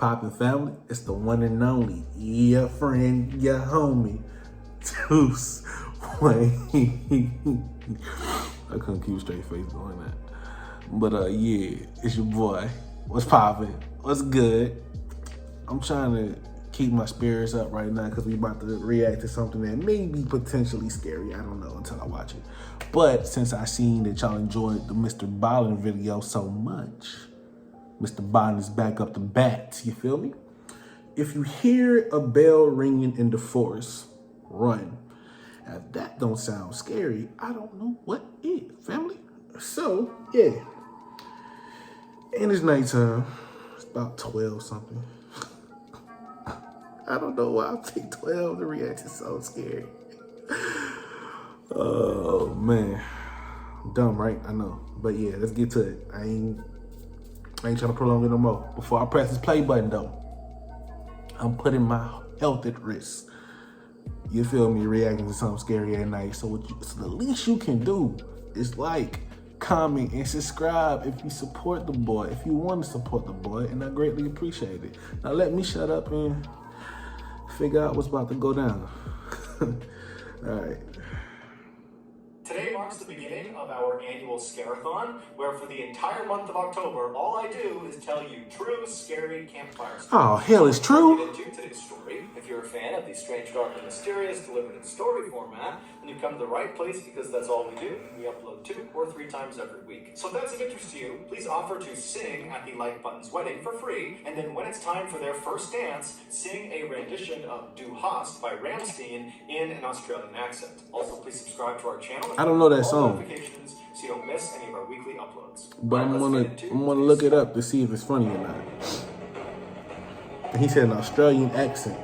poppin', family? It's the one and only, your friend, your homie, Deuce Wayne. I couldn't keep a straight face doing that. But yeah, it's your boy. What's poppin'? What's good? I'm trying to keep my spirits up right now because we about to react to something that may be potentially scary. I don't know until I watch it. But since I seen that y'all enjoyed the MrBallen video so much, MrBallen is back up the bat, you feel me? If you hear a bell ringing in the forest, run. If that don't sound scary, I don't know what is, family. So, yeah. And it's nighttime. It's about 12 something. I don't know why I picked 12 to react to so scary. Oh, man. Dumb, right? I know. But yeah, let's get to it. I ain't trying to prolong it no more. Before I press this play button, though, I'm putting my health at risk. You feel me? Reacting to something scary at night. So the least you can do is like, comment, and subscribe if you support the boy. If you want to support the boy, and I greatly appreciate it. Now let me shut up and figure out what's about to go down. All right. Today marks the beginning of our annual Scarathon, where for the entire month of October, all I do is tell you true, scary campfire stories. Oh, hell, it's true? Get into today's story. If you're a fan of the strange, dark, and mysterious delivered in story format, then you've come to the right place because that's all we do. We upload 2 or 3 times every week. So if that's of interest to you, please offer to sing at the Like Button's wedding for free, and then when it's time for their first dance, sing a rendition of Du Hast by Ramstein in an Australian accent. Also, please subscribe to our channel. I don't know that song, Notifications so you don't miss any of our weekly uploads. but I'm gonna look it up to see if it's funny or not. He said an Australian accent.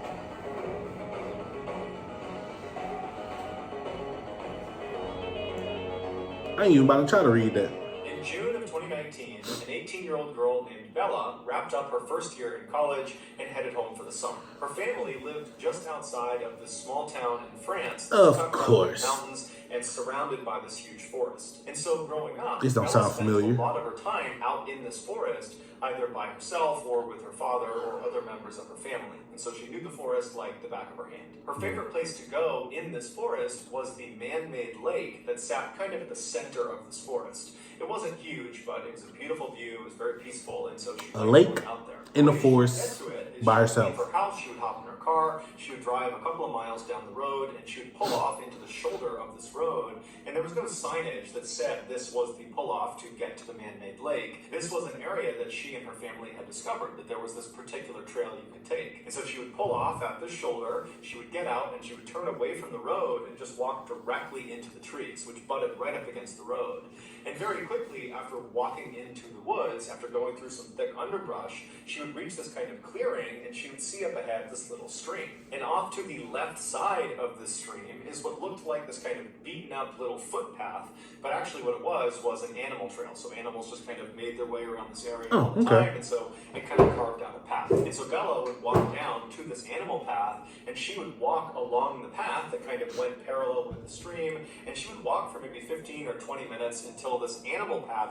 I ain't even about to try to read that. In June of 2019, an 18-year-old girl named Bella wrapped up her first year in college and headed home for the summer. Her family lived just outside of this small town in France. Of course. Mountains and surrounded by this huge forest. And so growing up, These don't Bella sound spent familiar. a lot of her time out in this forest, either by herself or with her father or other members of her family. And so she knew the forest like the back of her hand. Her favorite place to go in this forest was the man-made lake that sat kind of at the center of this forest. It wasn't huge, but it was a beautiful view. It was very peaceful, and so she lake out there. in the forest by herself. Her house, she would hop in her car, she would drive a couple of miles down the road, and she would pull off into the shoulder of this road, and there was no signage that said this was the pull-off to get to the man-made lake. This was an area that she and her family had discovered, that there was this particular trail you could take. And so she would pull off at this shoulder, she would get out, and she would turn away from the road and just walk directly into the trees, which butted right up against the road. And very quickly, after walking into the woods, after going through some thick underbrush, she would reach this kind of clearing, and she would see up ahead this little stream. And off to the left side of this stream is what looked like this kind of beaten up little footpath, but actually what it was an animal trail. So animals just kind of made their way around this area all the time, and so it kind of carved out a path. And so Bella would walk down to this animal path, and she would walk along the path that kind of went parallel with the stream, and she would walk for maybe 15 or 20 minutes until this animal path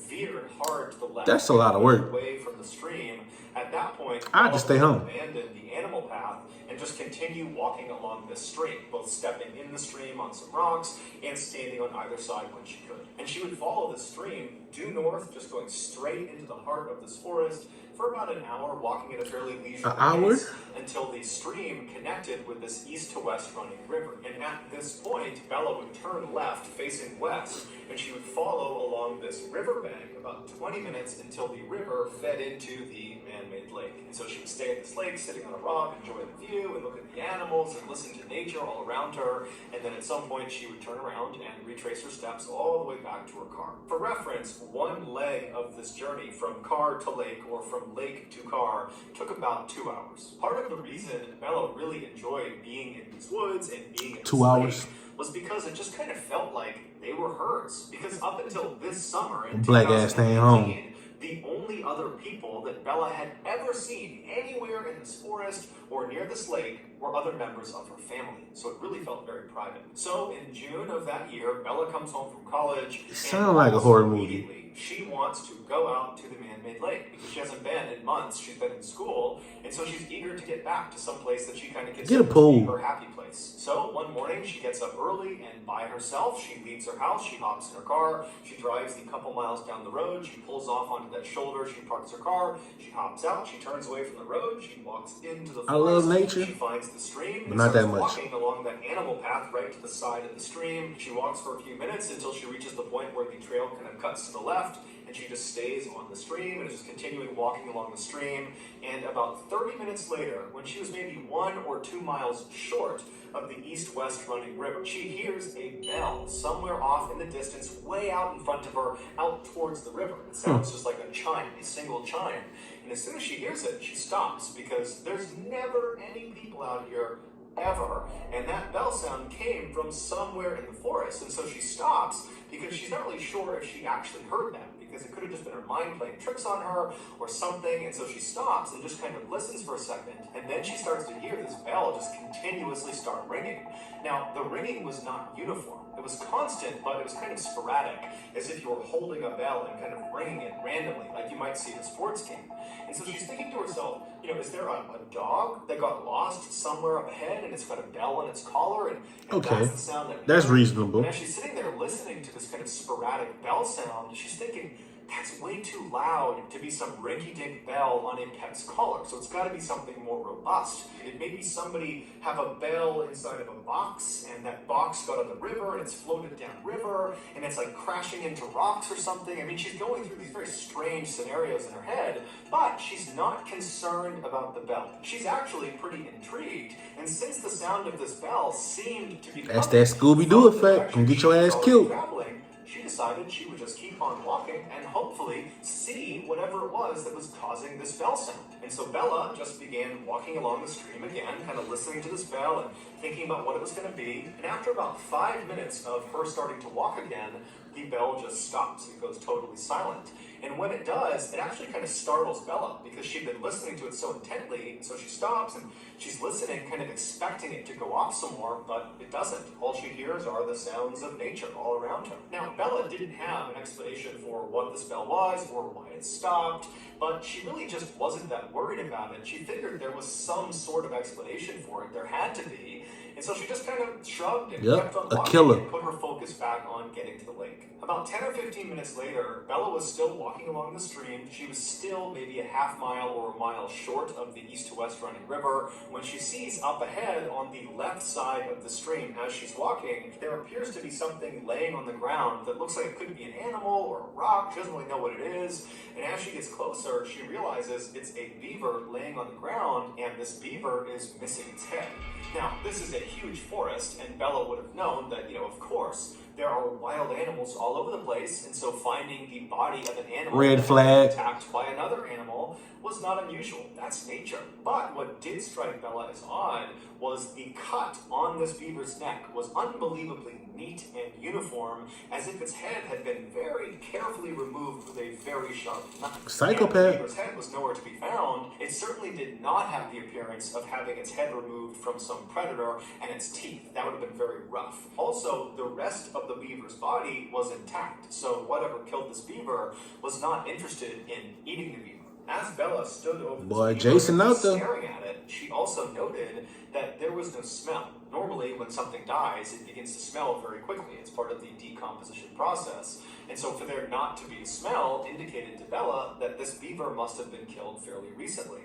veered hard to the left. That's a lot of work. Away from the stream. At that point, I'd just stay home. Abandon the animal path and just continue walking along this stream, both stepping in the stream on some rocks and standing on either side when she could. And she would follow the stream due north, just going straight into the heart of this forest for about an hour, walking at a fairly leisurely pace until the stream connected with this east to west running river. And at this point, Bella would turn left, facing west, and she would follow along this riverbank about 20 minutes until the river fed into the man-made lake. And so she would stay at this lake, sitting on a rock, enjoy the view, and look at the animals, and listen to nature all around her. And then at some point, she would turn around and retrace her steps all the way back to her car. For reference, one leg of this journey from car to lake, or from lake to car, took about 2 hours. Part of the reason Bella really enjoyed being in these woods and being in 2 hours was because it just kind of felt like they were hers. Because up until this summer in black ass staying home, the only other people that Bella had ever seen anywhere in this forest or near this lake were other members of her family. So it really felt very private. So in June of that year, Bella comes home from college. It sounds like a horror movie. She wants to go out to the man-made lake because she hasn't been in months. months she's been in school, and so she's eager to get back to some place that she kind of Get a considers to pool. be her happy place. So one morning she gets up early and by herself she leaves her house, she hops in her car, she drives the couple miles down the road, she pulls off onto that shoulder, she parks her car, she hops out, she turns away from the road, she walks into the forest. I love nature, she finds the stream, but and not that starts much. walking along that animal path right to the side of the stream. She walks for a few minutes until she reaches the point where the trail kind of cuts to the left, and she just stays on the stream and is just continuing walking along the stream. And about 30 minutes later, when she was maybe 1 or 2 miles short of the east-west running river, she hears a bell somewhere off in the distance, way out in front of her, out towards the river. It sounds just like a chime, a single chime. And as soon as she hears it, she stops, because there's never any people out here ever, and that bell sound came from somewhere in the forest. And so she stops because she's not really sure if she actually heard that, because it could have just been her mind playing tricks on her or something. And so she stops and just kind of listens for a second, and then she starts to hear this bell just continuously start ringing. Now, the ringing was not uniform. It was constant, but it was kind of sporadic, as if you were holding a bell and kind of ringing it randomly, like you might see at a sports game. And so she's thinking to herself, is there a dog that got lost somewhere up ahead and it's got a bell in its collar? And Okay, that's the sound that that's reasonable. And as she's sitting there listening to this kind of sporadic bell sound, she's thinking, that's way too loud to be some rinky-dink bell on a pet's collar. So it's got to be something more robust. It may be somebody have a bell inside of a box, and that box got on the river, and it's floated down river, and it's like crashing into rocks or something. I mean, she's going through these very strange scenarios in her head, but she's not concerned about the bell. She's actually pretty intrigued, and since the sound of this bell seemed to be That's that Scooby-Doo effect. Come get your ass killed. She decided she would just keep on walking and hopefully see whatever it was that was causing this bell sound. And so Bella just began walking along the stream again, kind of listening to this bell and thinking about what it was going to be. And after about 5 minutes of her starting to walk again, the bell just stops. It goes totally silent. And when it does, it actually kind of startles Bella, because she'd been listening to it so intently. So she stops and she's listening, kind of expecting it to go off some more, but it doesn't. All she hears are the sounds of nature all around her. Now, Bella didn't have an explanation for what this bell was or why it stopped, but she really just wasn't that worried about it. She figured there was some sort of explanation for it. There had to be. And so she just kind of shrugged and kept on walking and put her focus back on getting to the lake. About 10 or 15 minutes later, Bella was still walking along the stream. She was still maybe a half mile or a mile short of the east to west running river when she sees up ahead on the left side of the stream, as she's walking, there appears to be something laying on the ground that looks like it could be an animal or a rock. She doesn't really know what it is. And as she gets closer, she realizes it's a beaver laying on the ground, and this beaver is missing its head. Now, this is a huge forest, and Bella would have known that, of course, there are wild animals all over the place, and so finding the body of an animal red flag attacked by another animal was not unusual. That's nature. But what did strike Bella as odd was the cut on this beaver's neck was unbelievably neat and uniform, as if its head had been very carefully removed with a very sharp knife. Psychopath. And the beaver's head was nowhere to be found. It certainly did not have the appearance of having its head removed from some predator and its teeth. That would have been very rough. Also, the rest of the beaver's body was intact, so whatever killed this beaver was not interested in eating the beaver. As Bella stood over the Jason out there staring at it, she also noted that there was no smell. Normally, when something dies, it begins to smell very quickly. It's part of the decomposition process. And so for there not to be a smell indicated to Bella that this beaver must have been killed fairly recently.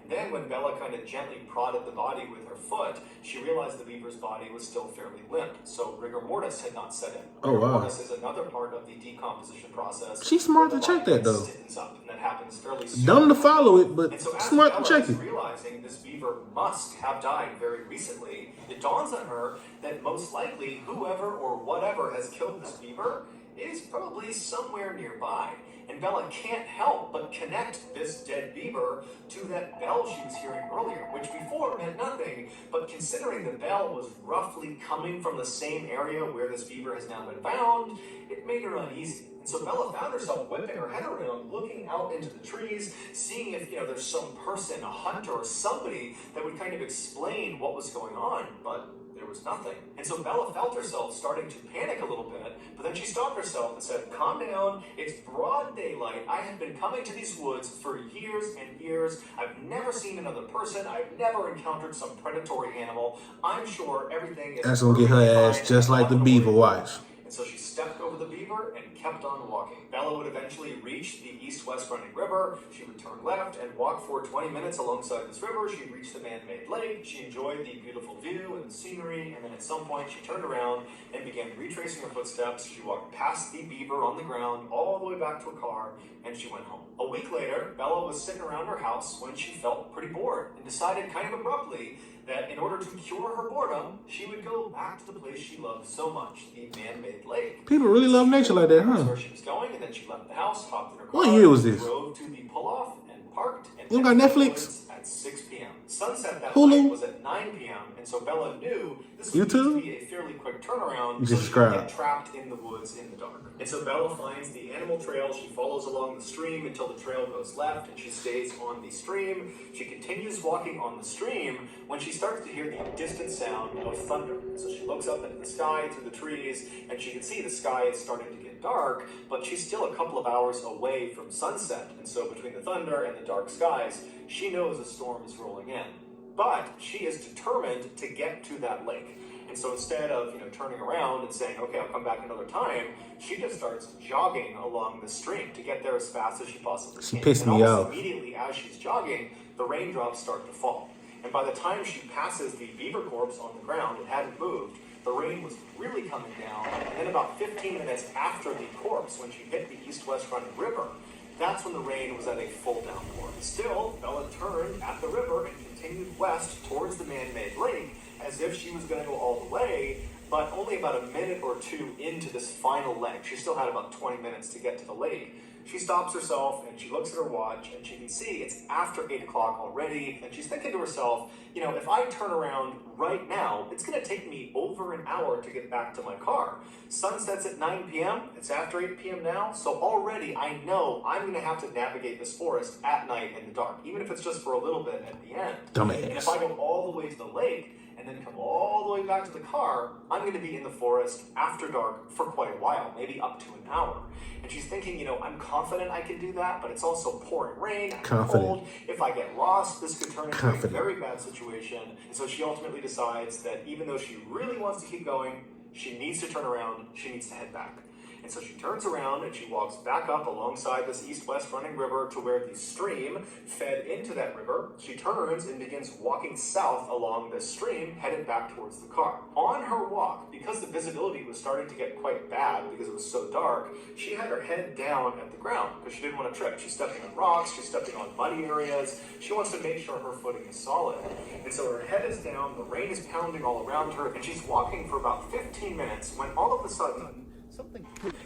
And then when Bella kind of gently prodded the body with her foot, she realized the beaver's body was still fairly limp. So rigor mortis had not set in. Oh, wow. Rigor mortis is another part of the decomposition process. She's smart to check that, though. Stiffens up, and that happens fairly soon. Dumb to follow it, but and so smart to check it. Realizing this beaver must have died very recently, it dawns on her that most likely whoever or whatever has killed this beaver is probably somewhere nearby. And Bella can't help but connect this dead beaver to that bell she was hearing earlier, which before meant nothing, but considering the bell was roughly coming from the same area where this beaver has now been found, it made her uneasy. And so Bella found herself whipping her head around, looking out into the trees, seeing if, there's some person, a hunter or somebody that would kind of explain what was going on, but there was nothing. And so Bella felt herself starting to panic a little bit, but then she stopped herself and said, calm down, it's broad daylight. I have been coming to these woods for years and years. I've never seen another person. I've never encountered some predatory animal. I'm sure everything is... That's gonna get her ass just like the beaver, watch. And so she stepped over the beaver and kept on walking. Bella would eventually reach the east-west running river. She would turn left and walk for 20 minutes alongside this river. She'd reach the man-made lake. She enjoyed the beautiful view and the scenery, and then at some point she turned around and began retracing her footsteps. She walked past the beaver on the ground all the way back to her car, and she went home. A week later, Bella was sitting around her house when she felt pretty bored and decided kind of abruptly that in order to cure her boredom, she would go back to the place she loved so much, the man-made lake. People really love nature like that, huh? That's where she was going, and then she left the house, hopped in her car, What year was this? drove to the pull-off and parked. And You got Netflix? At 6 p.m. Sunset that Hulu? night was at 9 p.m., and so Bella knew this would need to be a fairly quick turnaround. You so just she would subscribe. get trapped in the woods in the dark. And so Bella finds the animal trail. She follows along the stream until the trail goes left, and she stays on the stream. She continues walking on the stream when she starts to hear the distant sound of thunder. So she looks up into the sky through the trees, and she can see the sky is starting to get dark, but she's still a couple of hours away from sunset. And so between the thunder and the dark skies, she knows a storm is rolling in. But she is determined to get to that lake. And so instead of, turning around and saying, okay, I'll come back another time, she just starts jogging along the stream to get there as fast as she possibly can. She pissed and me almost off. Immediately as she's jogging, the raindrops start to fall. And by the time she passes the beaver corpse on the ground, it hadn't moved, the rain was really coming down. And then about 15 minutes after the corpse, when she hit the east-west running river, that's when the rain was at a full downpour. Still, Bella turned at the river and continued west towards the man-made lake as if she was going to go all the way, but only about a minute or two into this final leg. She still had about 20 minutes to get to the lake. She stops herself and she looks at her watch and she can see it's after 8 o'clock already, and she's thinking to herself, if I turn around right now, it's going to take me over an hour to get back to my car. Sunsets at 9 p.m., it's after 8 p.m. now, so already I know I'm going to have to navigate this forest at night in the dark, even if it's just for a little bit at the end. Dumbass. And if I go all the way to the lake, and then come all the way back to the car, I'm going to be in the forest after dark for quite a while, maybe up to an hour. And she's thinking, I'm confident I can do that, but it's also pouring rain, I'm cold. If I get lost, this could turn into a very bad situation. And so she ultimately decides that even though she really wants to keep going, she needs to turn around, she needs to head back. And so she turns around and she walks back up alongside this east-west running river to where the stream fed into that river. She turns and begins walking south along this stream, headed back towards the car. On her walk, because the visibility was starting to get quite bad because it was so dark, she had her head down at the ground because she didn't want to trip. She's stepping on rocks, she's stepping on muddy areas. She wants to make sure her footing is solid. And so her head is down, the rain is pounding all around her, and she's walking for about 15 minutes when all of a sudden,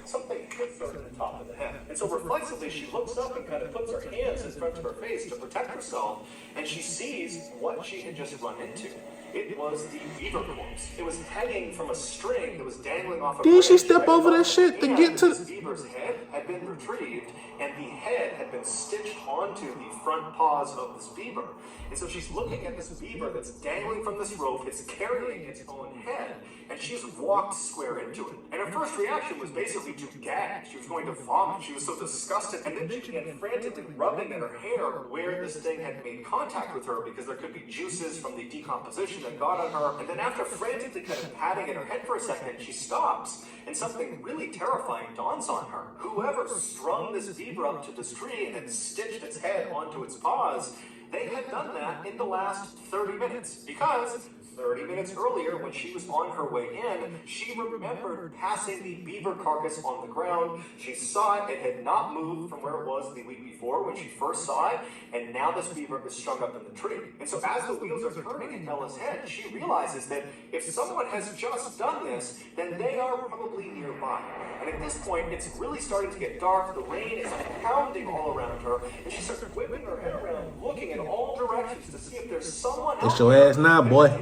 something hits her in the top of the head. And so reflexively, she looks up and kind of puts her hands in front of her face to protect herself, and she sees what she had just run into. It was the beaver corpse. It was hanging from a string that was dangling off a branch. Did she step over that shit to get to... This beaver's head had been retrieved, and the head had been stitched onto the front paws of this beaver. And so she's looking at this beaver that's dangling from this rope. It's carrying its own head, and she's walked square into it. And her first reaction was basically to gag. She was going to vomit. She was so disgusted. And then she began frantically rubbing at her hair where this thing had made contact with her, because there could be juices from the decomposition that got on her. And then after frantically kind of patting at her head for a second, she stops, and something really terrifying dawns on her. Whoever strung this beaver up to this tree and had stitched its head onto its paws, they had done that in the last 30 minutes, because 30 minutes earlier, when she was on her way in, she remembered passing the beaver carcass on the ground. She saw it. It had not moved from where it was the week before when she first saw it, and now this beaver is strung up in the tree. And so as the wheels are turning in Bella's head, she realizes that if someone has just done this, then they are probably nearby. And at this point, it's really starting to get dark. The rain is pounding all around her, and she starts whipping her head around, looking in all directions to see if there's someone else. It's your ass now, boy.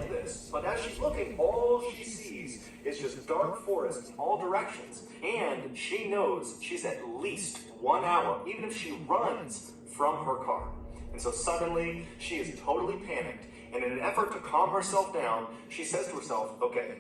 But as she's looking, all she sees is just dark forest in all directions. And she knows she's at least 1 hour, even if she runs, from her car. And so suddenly, she is totally panicked. And in an effort to calm herself down, she says to herself, okay,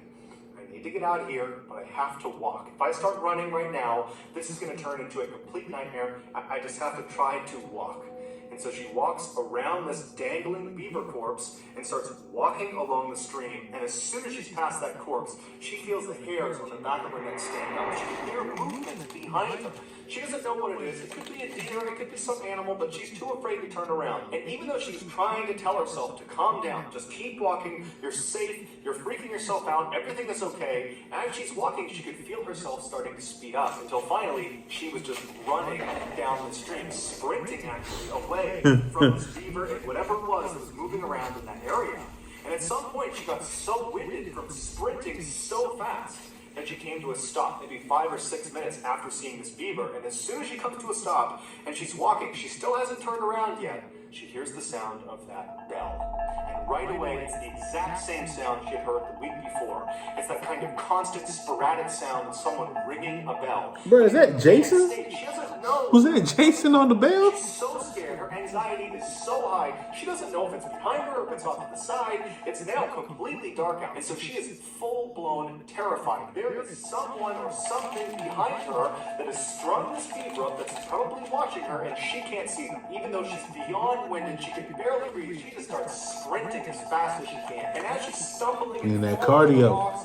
I need to get out of here, but I have to walk. If I start running right now, this is going to turn into a complete nightmare. I just have to try to walk. And so she walks around this dangling beaver corpse and starts walking along the stream. And as soon as she's past that corpse, she feels the hairs on the back of her neck stand up. She can hear movement behind her. She doesn't know what it is. It could be a deer, it could be some animal, but she's too afraid to turn around. And even though she's trying to tell herself to calm down, just keep walking, you're safe, you're freaking yourself out, everything is okay, as she's walking, she could feel herself starting to speed up until finally she was just running down the stream, sprinting actually away from this beaver and whatever it was that was moving around in that area. And at some point, she got so winded from sprinting so fast that she came to a stop, maybe 5 or 6 minutes after seeing this beaver. And as soon as she comes to a stop and she's walking, she still hasn't turned around yet. She hears the sound of that bell. And right away, it's the exact same sound she had heard the week before. It's that kind of constant, sporadic sound of someone ringing a bell. Bro, is that Jason? She doesn't know. Was that Jason on the bell? She's so scared. Her anxiety is so high. She doesn't know if it's behind her or if it's off to the side. It's now completely dark out. And so she is full-blown terrified. There is someone or something behind her that has strung this beaver up that's probably watching her, and she can't see them. Even though she's beyond winded, she can barely breathe. She just starts sprinting as fast as she can. And as she's stumbling and that cardio,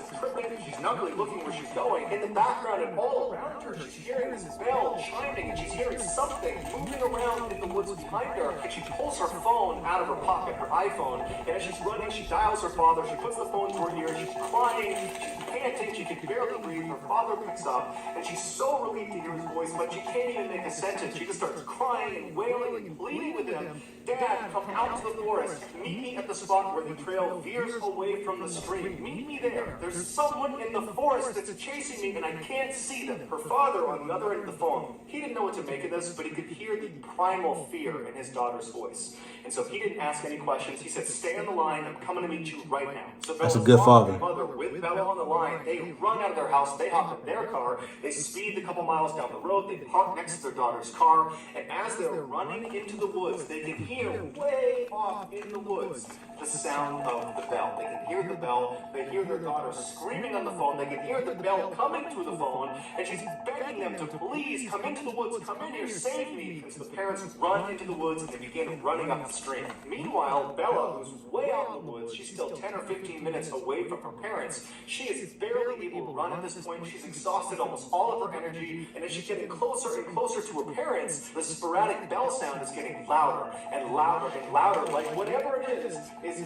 she's not really looking where she's going. In the background and all around her, she's hearing this bell chiming, and she's hearing something moving around in the woods behind her. And she pulls her phone out of her pocket, her iPhone, and as she's running, she dials her father. She puts the phone to her ear. She's crying. She's panting. She can barely breathe. Her father picks up, and she's so relieved to hear his voice, but she can't even make a sentence. She just starts crying and wailing and pleading with him. Dad, come out to the forest. Meet me at the spot where the trail veers away from the stream. Meet me there. There's someone in the forest that's chasing me, and I can't see them. Her father, on the other end of the phone, he didn't know what to make of this, but he could hear the primal fear in his daughter's voice. And so he didn't ask any questions. He said, stay on the line. I'm coming to meet you right now. So that's a good father. Mother with Bella on the line, they run out of their house. They hop in their car. They speed a couple miles down the road. They park next to their daughter's car. And as they're running into the woods, they can hear way off in the woods the sound of the bell. They can hear the bell. They hear their daughter screaming on the phone. They can hear the bell coming through the phone. And she's begging them to please come into the woods. Come in here. Save me. And so the parents run into the woods and they begin running up the stream. Meanwhile, Bella, who's way out in the woods, she's still 10 or 15 minutes away from her parents. She is barely able to run at this point. She's exhausted almost all of her energy. And as she's getting closer and closer to her parents, the sporadic bell sound is getting louder and louder and louder. Like whatever it is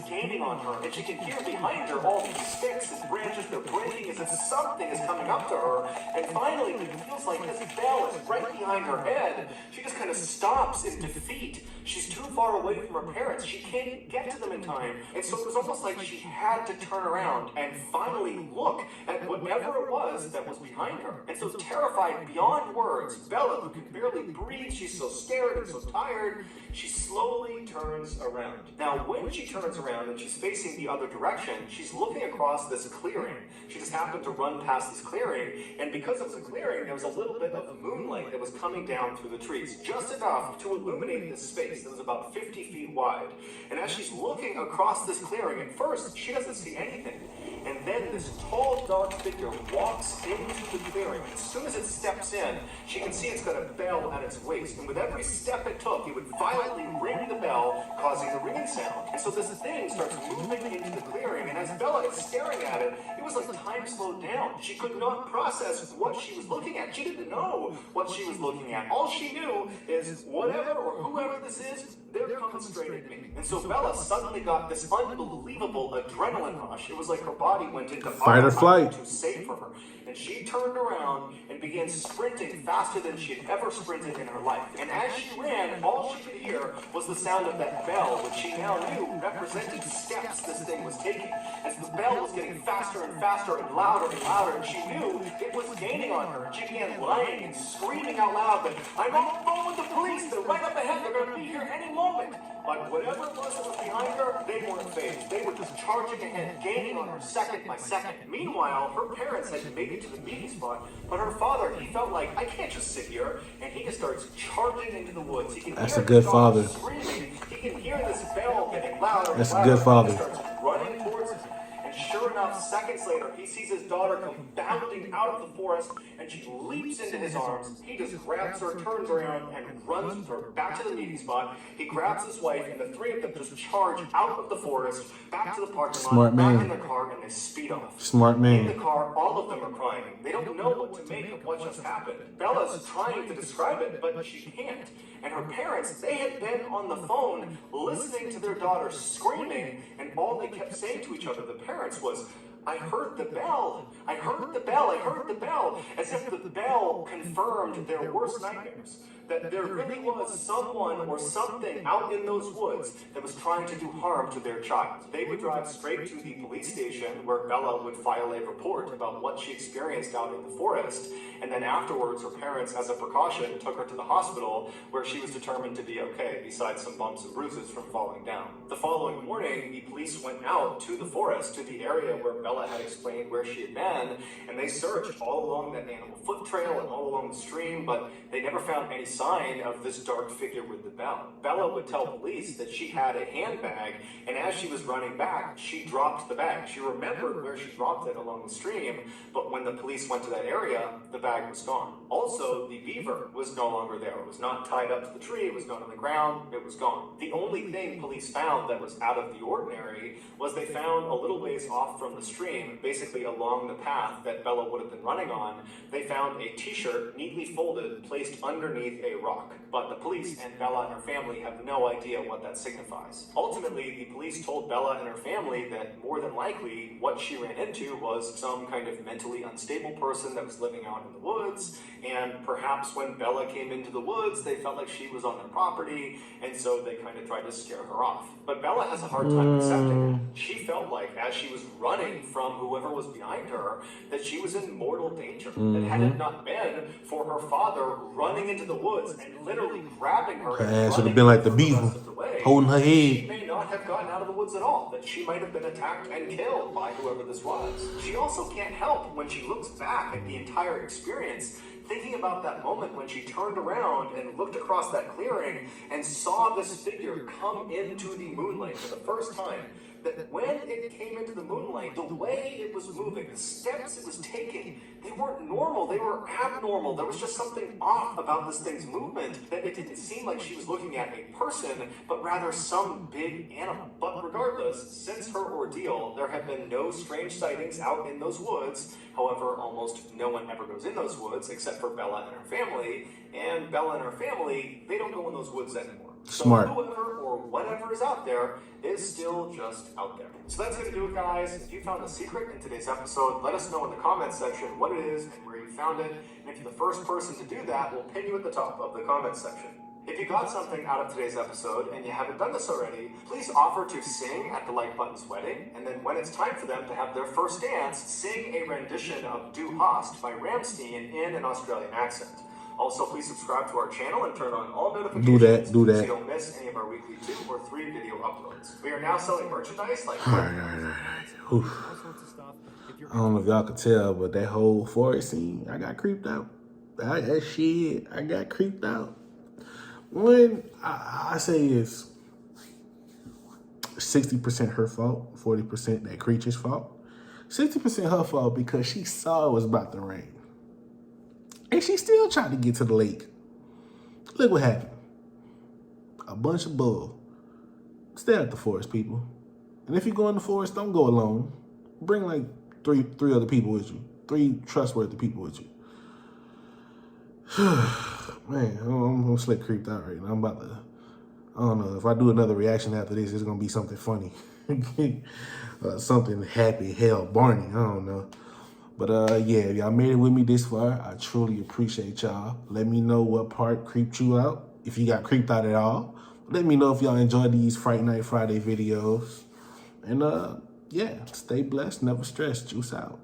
gaining on her. And she can hear behind her all these sticks and branches. They're breaking as if something is coming up to her. And finally, it feels like this bell is right behind her head. She just kind of stops in defeat. She's too far away from her parents. She can't get to them in time. And so it was almost like she had to turn around and finally look at whatever it was that was behind her. And so terrified beyond words, Bella, who can barely breathe, she's so scared and so tired, she slowly turns around. Now, when she turns around and she's facing the other direction, she's looking across this clearing. She just happened to run past this clearing, and because it was a clearing, there was a little bit of moonlight that was coming down through the trees, just enough to illuminate this space that was about 50 feet wide. And as she's looking across this clearing, at first, she doesn't see anything. And then this tall, dark figure walks into the clearing. As soon as it steps in, she can see it's got a bell at its waist. And with every step it took, it would violently ring the bell, causing a ringing sound. And so this thing starts moving into the clearing. And as Bella is staring at it, it was like time slowed down. She could not process what she was looking at. She didn't know what she was looking at. All she knew is whatever or whoever this is, they're coming straight at me. And so Bella suddenly got this unbelievable adrenaline rush. It was like her body went into fight or flight to save her. And she turned around and began sprinting faster than she had ever sprinted in her life. And as she ran, all she could hear was the sound of that bell, which she now knew represented steps this thing was taking. As the bell was getting faster and faster and louder, and she knew it was gaining on her. She began lying and screaming out loud that, I'm on the phone with the police, they're right up ahead, they're going to be here any moment. But whatever it was that was behind her, they weren't phased. They were just charging ahead, gaining on her second by second. Meanwhile, her parents had made it to the meeting spot, but her father, he felt like, I can't just sit here. And he just starts charging into the woods. He can That's hear a good his father. Screaming. He can hear this bell getting louder and That's a louder. good father. He starts running towards him. And sure enough, seconds later, he sees his daughter come bounding out of the forest, and she leaps into his arms. He just grabs her, turns around, and runs with her back to the meeting spot. He grabs his wife, and the three of them just charge out of the forest, back to the parking lot, back in their car, and they speed off. Smart man. In the car, all of them are crying. They don't know what to make of what just happened. Bella's trying to describe it, but she can't. And her parents, they had been on the phone listening to their daughter screaming, and all they kept saying to each other, the parents, was, "I heard the bell. I heard the bell. I heard the bell," as if the bell confirmed their worst nightmares. That there really was someone or something out in those woods that was trying to do harm to their child. They would drive straight to the police station where Bella would file a report about what she experienced out in the forest. And then afterwards, her parents, as a precaution, took her to the hospital where she was determined to be okay, besides some bumps and bruises from falling down. The following morning, the police went out to the forest, to the area where Bella had explained where she had been, and they searched all along that animal foot trail and all along the stream, but they never found any sign of this dark figure with the bell. Bella would tell police that she had a handbag, and as she was running back, she dropped the bag. She remembered where she dropped it along the stream, but when the police went to that area, the bag was gone. Also, the beaver was no longer there. It was not tied up to the tree, it was not on the ground, it was gone. The only thing police found that was out of the ordinary was they found a little ways off from the stream, basically along the path that Bella would have been running on, they found a t-shirt neatly folded, placed underneath a rock. But the police and Bella and her family have no idea what that signifies. Ultimately, the police told Bella and her family that more than likely what she ran into was some kind of mentally unstable person that was living out in the woods, and perhaps when Bella came into the woods, they felt like she was on their property, and so they kind of tried to scare her off. But Bella has a hard time accepting it. She felt like, as she was running from whoever was behind her, that she was in mortal danger. That had it not been for her father running into the woods and literally grabbing her, her ass would have been like the beaver, holding her head. She may not have gotten out of the woods at all. That she might have been attacked and killed by whoever this was. She also can't help, when she looks back at the entire experience, thinking about that moment when she turned around and looked across that clearing and saw this figure come into the moonlight for the first time. That when it came into the moonlight, the way it was moving, the steps it was taking, they weren't normal, they were abnormal. There was just something off about this thing's movement, that it didn't seem like she was looking at a person, but rather some big animal. But regardless, since her ordeal, there have been no strange sightings out in those woods. However, almost no one ever goes in those woods except for Bella and her family, and Bella and her family, they don't go in those woods anymore. Smart. So whoever or whatever is out there is still just out there. So that's going to do it, guys. If you found a secret in today's episode, let us know in the comments section what it is and where you found it. And if you're the first person to do that, we'll pin you at the top of the comments section. If you got something out of today's episode and you haven't done this already, please offer to sing at the Like Button's wedding, and then when it's time for them to have their first dance, sing a rendition of Du Hast by Ramstein in an Australian accent. Also, please subscribe to our channel and turn on all notifications Do that. so you don't miss any of our weekly 2 or 3 video uploads. We are now selling merchandise like... All right. I don't know if y'all could tell, but that whole forest scene, I got creeped out. I got creeped out. When I say it's 60% her fault, 40% that creature's fault. 60% her fault because she saw it was about to rain. And she still tried to get to the lake. Look what happened. A bunch of bull. Stay at the forest, people. And if you go in the forest, don't go alone. Bring like three other people with you. 3 trustworthy people with you. Man, I'm slick creeped out right now. I'm about to, I don't know, if I do another reaction after this, it's going to be something funny. Something happy, hell, Barney, I don't know. But yeah, if y'all made it with me this far, I truly appreciate y'all. Let me know what part creeped you out, if you got creeped out at all. Let me know if y'all enjoyed these Fright Night Friday videos. And yeah, stay blessed, never stress, juice out.